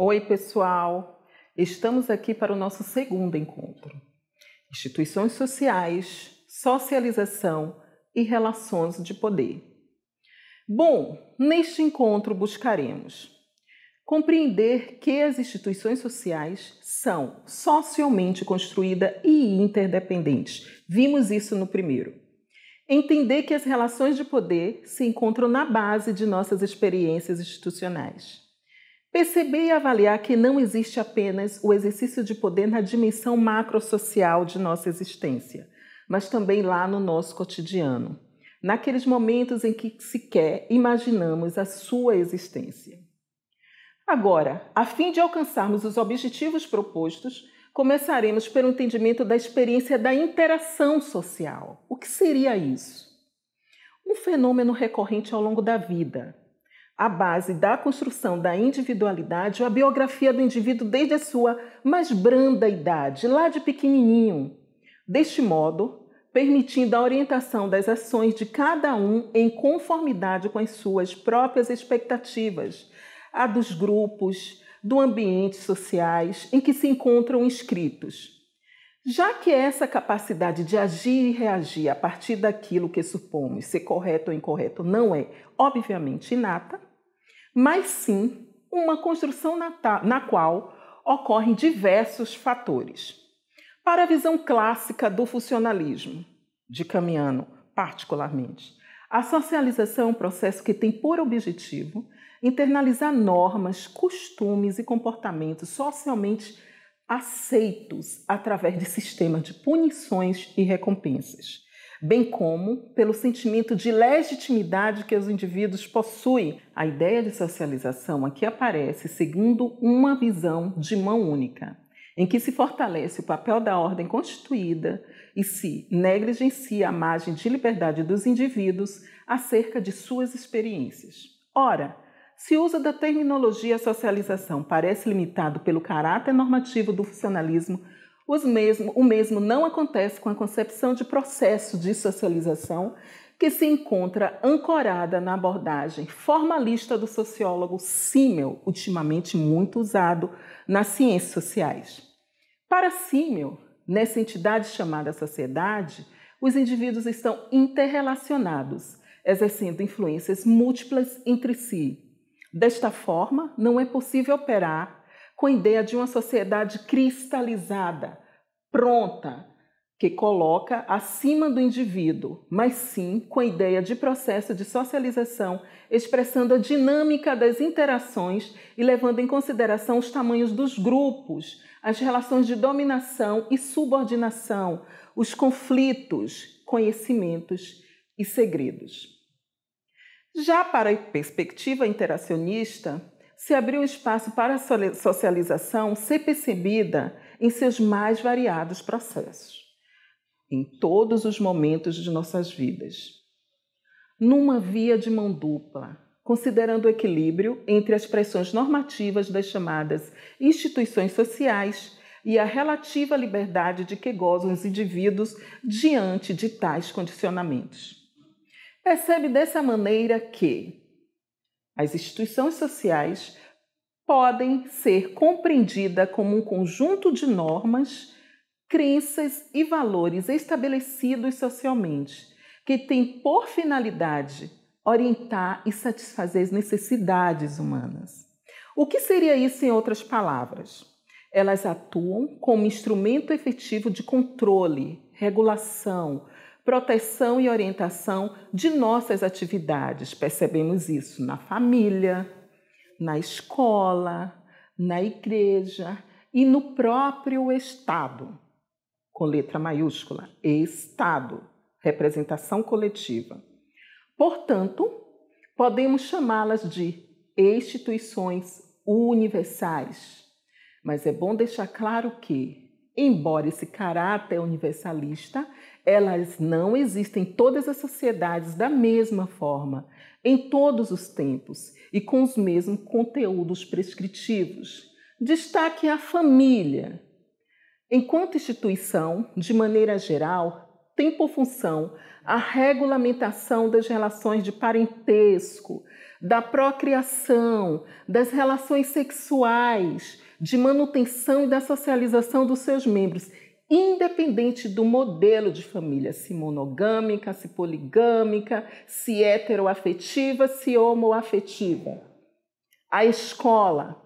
Oi, pessoal! Estamos aqui para o nosso segundo encontro. Instituições sociais, socialização e relações de poder. Bom, neste encontro buscaremos compreender que as instituições sociais são socialmente construídas e interdependentes. Vimos isso no primeiro. Entender que as relações de poder se encontram na base de nossas experiências institucionais. Perceber e avaliar que não existe apenas o exercício de poder na dimensão macrosocial de nossa existência, mas também lá no nosso cotidiano, naqueles momentos em que sequer imaginamos a sua existência. Agora, a fim de alcançarmos os objetivos propostos, começaremos pelo entendimento da experiência da interação social. O que seria isso? Um fenômeno recorrente ao longo da vida, a base da construção da individualidade ou a biografia do indivíduo desde a sua mais branda idade, lá de pequenininho. Deste modo, permitindo a orientação das ações de cada um em conformidade com as suas próprias expectativas, a dos grupos, do ambiente sociais em que se encontram inscritos. Já que essa capacidade de agir e reagir a partir daquilo que supomos ser correto ou incorreto não é, obviamente, inata, mas sim uma construção na qual ocorrem diversos fatores. Para a visão clássica do funcionalismo, de Camiano particularmente, a socialização é um processo que tem por objetivo internalizar normas, costumes e comportamentos socialmente aceitos através de sistemas de punições e recompensas, bem como pelo sentimento de legitimidade que os indivíduos possuem. A ideia de socialização aqui aparece segundo uma visão de mão única, em que se fortalece o papel da ordem constituída e se negligencia a margem de liberdade dos indivíduos acerca de suas experiências. Ora, se o uso da terminologia socialização parece limitado pelo caráter normativo do funcionalismo, o mesmo não acontece com a concepção de processo de socialização que se encontra ancorada na abordagem formalista do sociólogo Simmel, ultimamente muito usado nas ciências sociais. Para Simmel, nessa entidade chamada sociedade, os indivíduos estão interrelacionados, exercendo influências múltiplas entre si. Desta forma, não é possível operar com a ideia de uma sociedade cristalizada, pronta, que coloca acima do indivíduo, mas sim com a ideia de processo de socialização, expressando a dinâmica das interações e levando em consideração os tamanhos dos grupos, as relações de dominação e subordinação, os conflitos, conhecimentos e segredos. Já para a perspectiva interacionista, se abriu espaço para a socialização ser percebida em seus mais variados processos, em todos os momentos de nossas vidas. Numa via de mão dupla, considerando o equilíbrio entre as pressões normativas das chamadas instituições sociais e a relativa liberdade de que gozam os indivíduos diante de tais condicionamentos. Percebe dessa maneira que as instituições sociais podem ser compreendidas como um conjunto de normas, crenças e valores estabelecidos socialmente, que têm por finalidade orientar e satisfazer as necessidades humanas. O que seria isso em outras palavras? Elas atuam como instrumento efetivo de controle, regulação, proteção e orientação de nossas atividades. Percebemos isso na família, na escola, na igreja e no próprio Estado, com letra maiúscula, Estado, representação coletiva. Portanto, podemos chamá-las de instituições universais, mas é bom deixar claro que, embora esse caráter universalista, elas não existem em todas as sociedades da mesma forma, em todos os tempos e com os mesmos conteúdos prescritivos. Destaque a família. Enquanto instituição, de maneira geral, tem por função a regulamentação das relações de parentesco, da procriação, das relações sexuais, de manutenção e da socialização dos seus membros, independente do modelo de família, se monogâmica, se poligâmica, se heteroafetiva, se homoafetiva. A escola.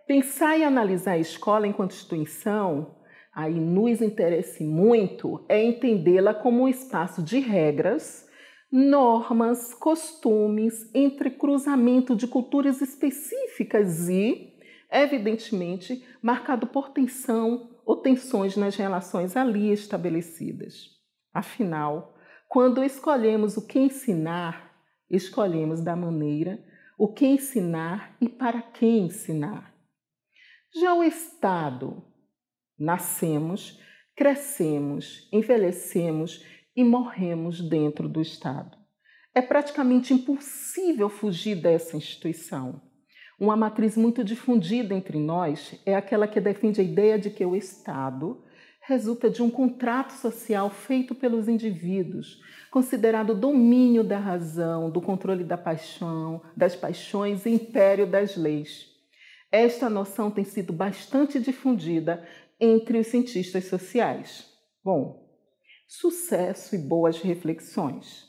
Pensar e analisar a escola enquanto instituição, aí nos interessa muito, é entendê-la como um espaço de regras, normas, costumes, entrecruzamento de culturas específicas e, evidentemente, marcado por tensão ou tensões nas relações ali estabelecidas. Afinal, quando escolhemos o que ensinar, escolhemos da maneira o que ensinar e para quem ensinar. Já o Estado, nascemos, crescemos, envelhecemos e morremos dentro do Estado. É praticamente impossível fugir dessa instituição. Uma matriz muito difundida entre nós é aquela que defende a ideia de que o Estado resulta de um contrato social feito pelos indivíduos, considerado domínio da razão, do controle da paixão, das paixões e império das leis. Esta noção tem sido bastante difundida entre os cientistas sociais. Bom, sucesso e boas reflexões!